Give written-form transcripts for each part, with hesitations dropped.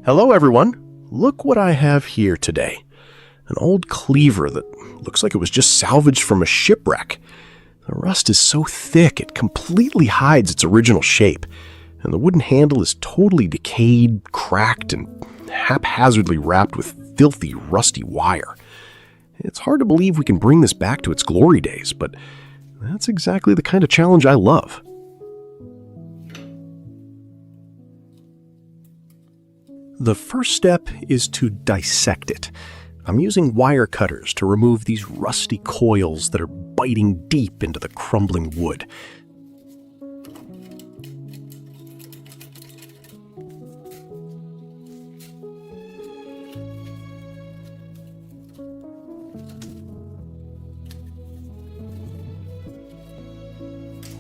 Hello everyone! Look what I have here today. An old cleaver that looks like it was just salvaged from a shipwreck. The rust is so thick it completely hides its original shape, and the wooden handle is totally decayed, cracked, and haphazardly wrapped with filthy, rusty wire. It's hard to believe we can bring this back to its glory days, but that's exactly the kind of challenge I love. The first step is to dissect it. I'm using wire cutters to remove these rusty coils that are biting deep into the crumbling wood.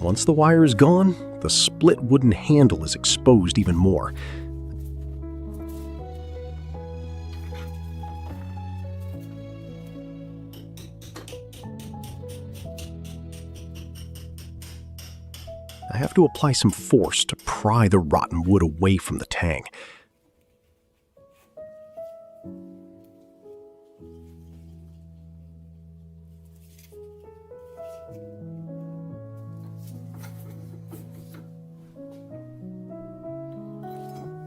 Once the wire is gone, the split wooden handle is exposed even more. I have to apply some force to pry the rotten wood away from the tang.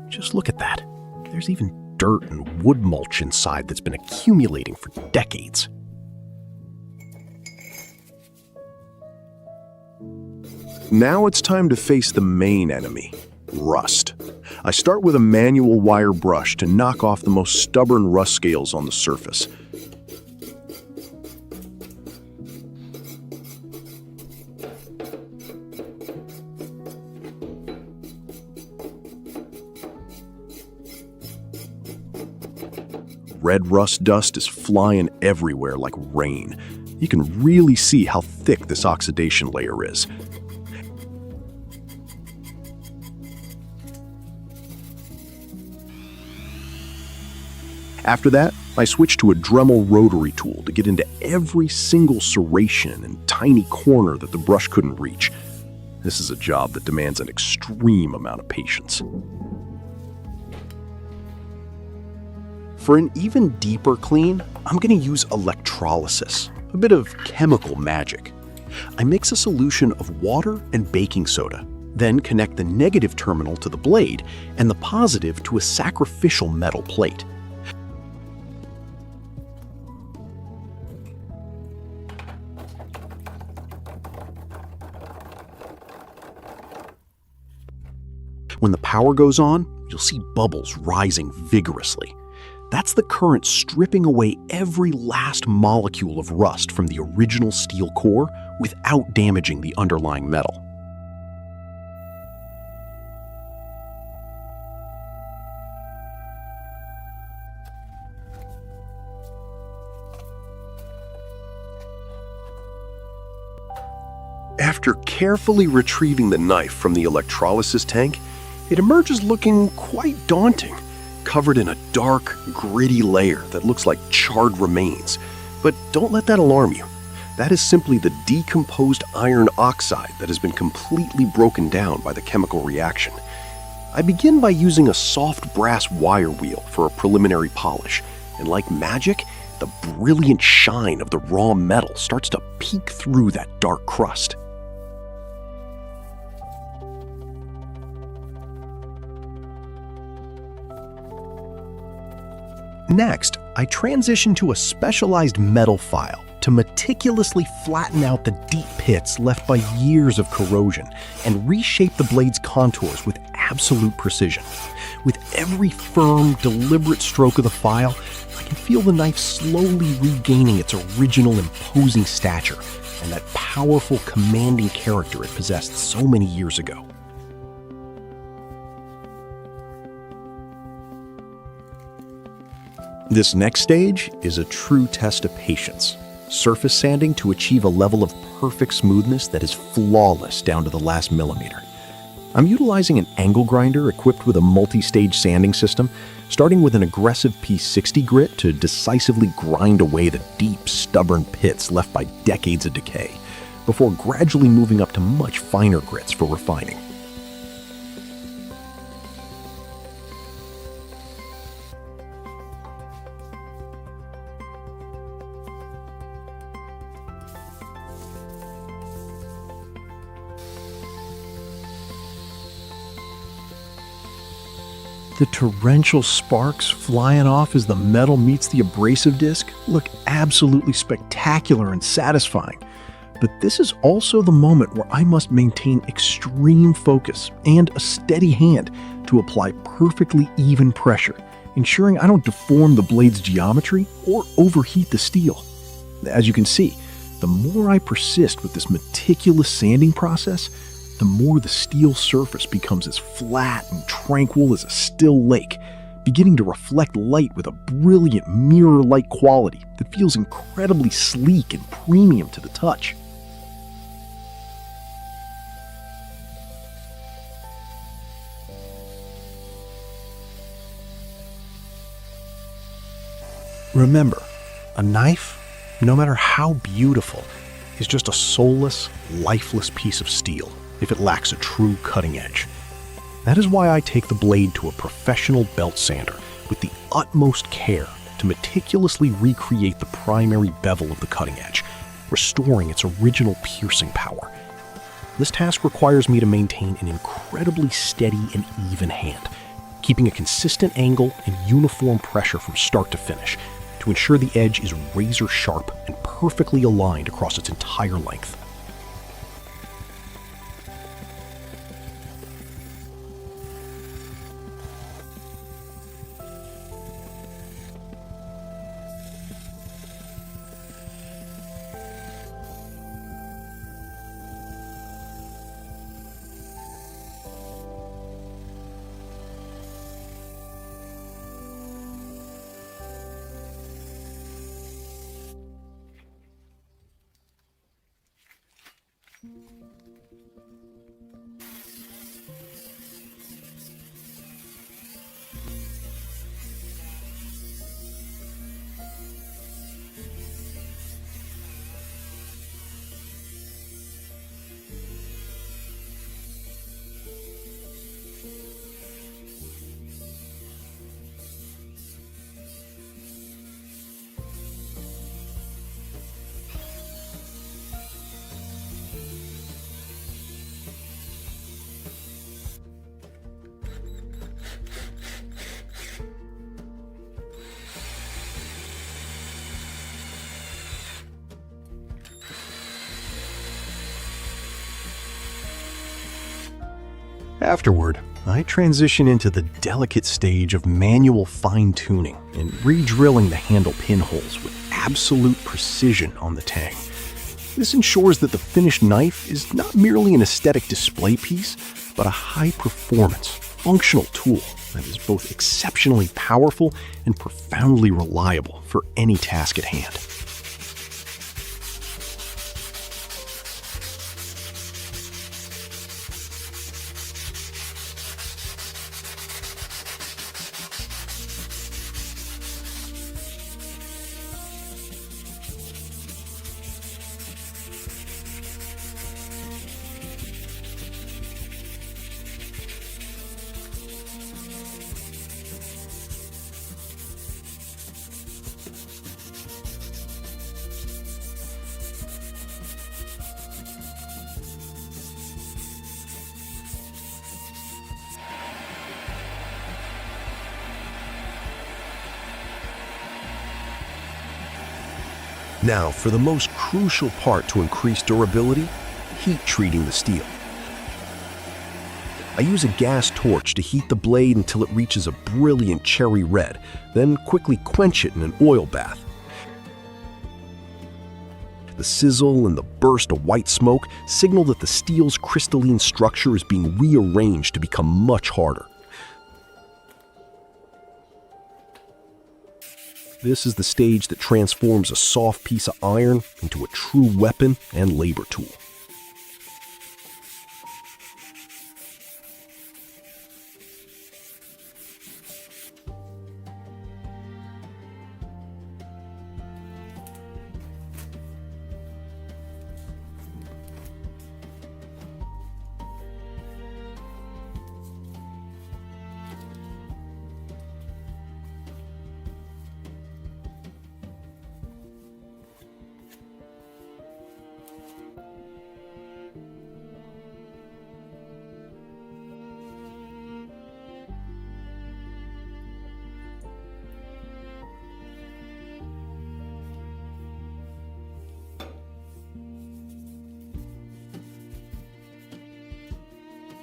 Just look at that. There's even dirt and wood mulch inside that's been accumulating for decades. Now it's time to face the main enemy, rust. I start with a manual wire brush to knock off the most stubborn rust scales on the surface. Red rust dust is flying everywhere like rain. You can really see how thick this oxidation layer is. After that, I switch to a Dremel rotary tool to get into every single serration and tiny corner that the brush couldn't reach. This is a job that demands an extreme amount of patience. For an even deeper clean, I'm going to use electrolysis, a bit of chemical magic. I mix a solution of water and baking soda, then connect the negative terminal to the blade and the positive to a sacrificial metal plate. When the power goes on, you'll see bubbles rising vigorously. That's the current stripping away every last molecule of rust from the original steel core without damaging the underlying metal. After carefully retrieving the knife from the electrolysis tank, it emerges looking quite daunting, covered in a dark, gritty layer that looks like charred remains. But don't let that alarm you. That is simply the decomposed iron oxide that has been completely broken down by the chemical reaction. I begin by using a soft brass wire wheel for a preliminary polish, and like magic, the brilliant shine of the raw metal starts to peek through that dark crust. Next, I transition to a specialized metal file to meticulously flatten out the deep pits left by years of corrosion and reshape the blade's contours with absolute precision. With every firm, deliberate stroke of the file, I can feel the knife slowly regaining its original imposing stature and that powerful, commanding character it possessed so many years ago. This next stage is a true test of patience. Surface sanding to achieve a level of perfect smoothness that is flawless down to the last millimeter. I'm utilizing an angle grinder equipped with a multi-stage sanding system, starting with an aggressive P60 grit to decisively grind away the deep, stubborn pits left by decades of decay, before gradually moving up to much finer grits for refining. The torrential sparks flying off as the metal meets the abrasive disc look absolutely spectacular and satisfying. But this is also the moment where I must maintain extreme focus and a steady hand to apply perfectly even pressure, ensuring I don't deform the blade's geometry or overheat the steel. As you can see, the more I persist with this meticulous sanding process, the more the steel surface becomes as flat and tranquil as a still lake, beginning to reflect light with a brilliant mirror-like quality that feels incredibly sleek and premium to the touch. Remember, a knife, no matter how beautiful, is just a soulless, lifeless piece of steel if it lacks a true cutting edge. That is why I take the blade to a professional belt sander with the utmost care to meticulously recreate the primary bevel of the cutting edge, restoring its original piercing power. This task requires me to maintain an incredibly steady and even hand, keeping a consistent angle and uniform pressure from start to finish to ensure the edge is razor sharp and perfectly aligned across its entire length. Afterward, I transition into the delicate stage of manual fine-tuning and re-drilling the handle pinholes with absolute precision on the tang. This ensures that the finished knife is not merely an aesthetic display piece, but a high-performance, functional tool that is both exceptionally powerful and profoundly reliable for any task at hand. Now, for the most crucial part to increase durability, heat treating the steel. I use a gas torch to heat the blade until it reaches a brilliant cherry red, then quickly quench it in an oil bath. The sizzle and the burst of white smoke signal that the steel's crystalline structure is being rearranged to become much harder. This is the stage that transforms a soft piece of iron into a true weapon and labor tool.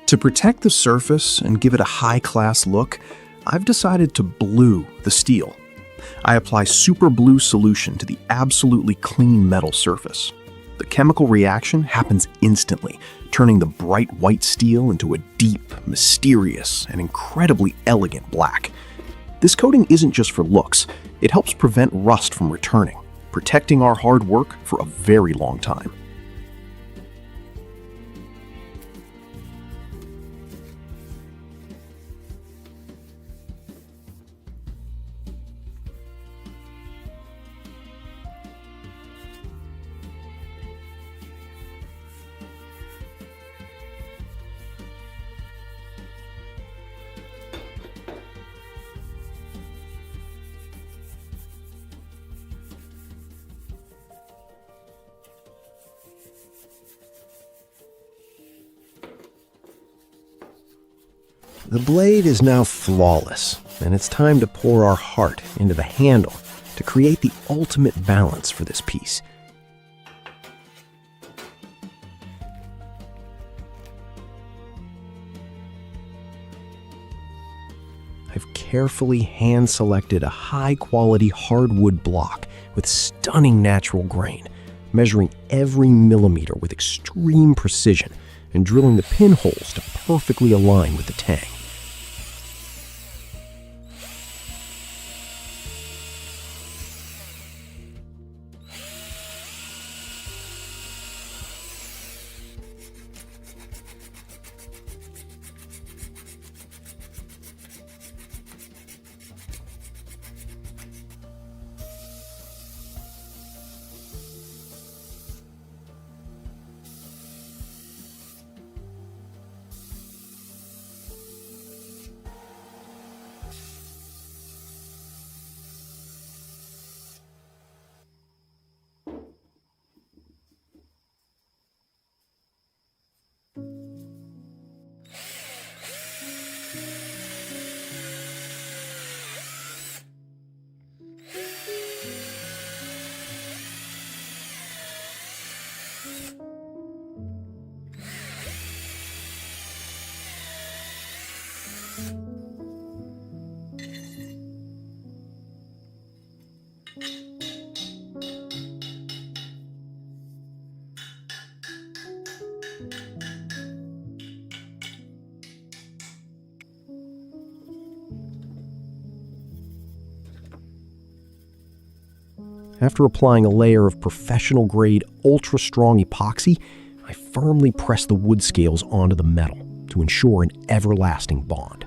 To protect the surface and give it a high-class look, I've decided to blue the steel. I apply super blue solution to the absolutely clean metal surface. The chemical reaction happens instantly, turning the bright white steel into a deep, mysterious, and incredibly elegant black. This coating isn't just for looks, it helps prevent rust from returning, protecting our hard work for a very long time. The blade is now flawless, and it's time to pour our heart into the handle to create the ultimate balance for this piece. I've carefully hand-selected a high-quality hardwood block with stunning natural grain, measuring every millimeter with extreme precision and drilling the pinholes to perfectly align with the tang. After applying a layer of professional-grade, ultra-strong epoxy, I firmly press the wood scales onto the metal to ensure an everlasting bond.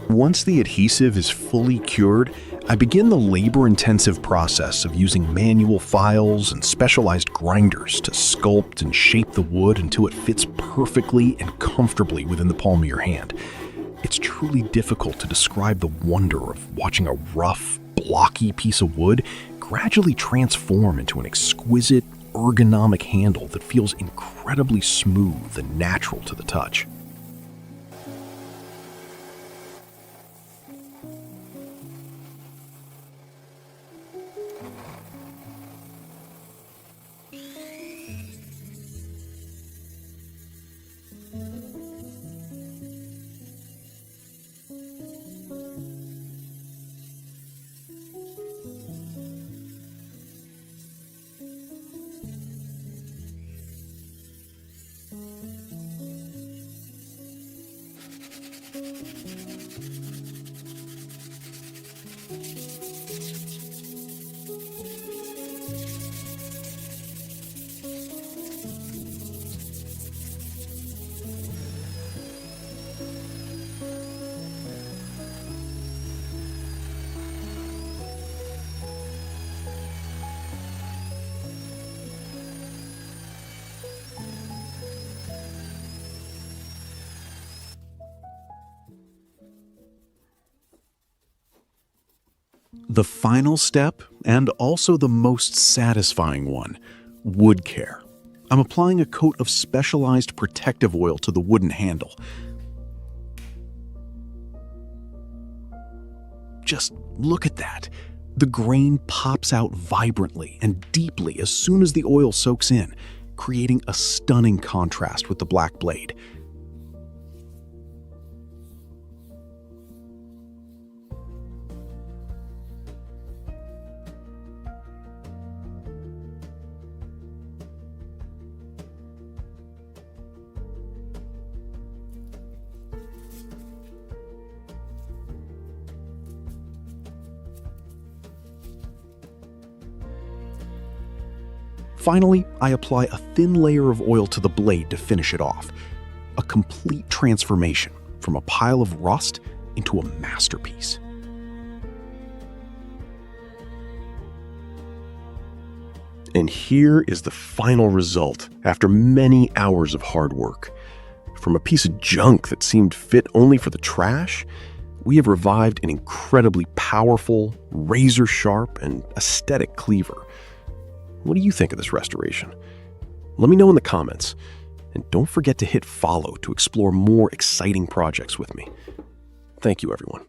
Once the adhesive is fully cured, I begin the labor-intensive process of using manual files and specialized grinders to sculpt and shape the wood until it fits perfectly and comfortably within the palm of your hand. It's truly difficult to describe the wonder of watching a rough, blocky piece of wood gradually transform into an exquisite, ergonomic handle that feels incredibly smooth and natural to the touch. The final step, and also the most satisfying one, wood care. I'm applying a coat of specialized protective oil to the wooden handle. Just look at that. The grain pops out vibrantly and deeply as soon as the oil soaks in, creating a stunning contrast with the black blade. Finally, I apply a thin layer of oil to the blade to finish it off. A complete transformation from a pile of rust into a masterpiece. And here is the final result after many hours of hard work. From a piece of junk that seemed fit only for the trash, we have revived an incredibly powerful, razor-sharp, and aesthetic cleaver. What do you think of this restoration? Let me know in the comments. And don't forget to hit follow to explore more exciting projects with me. Thank you, everyone.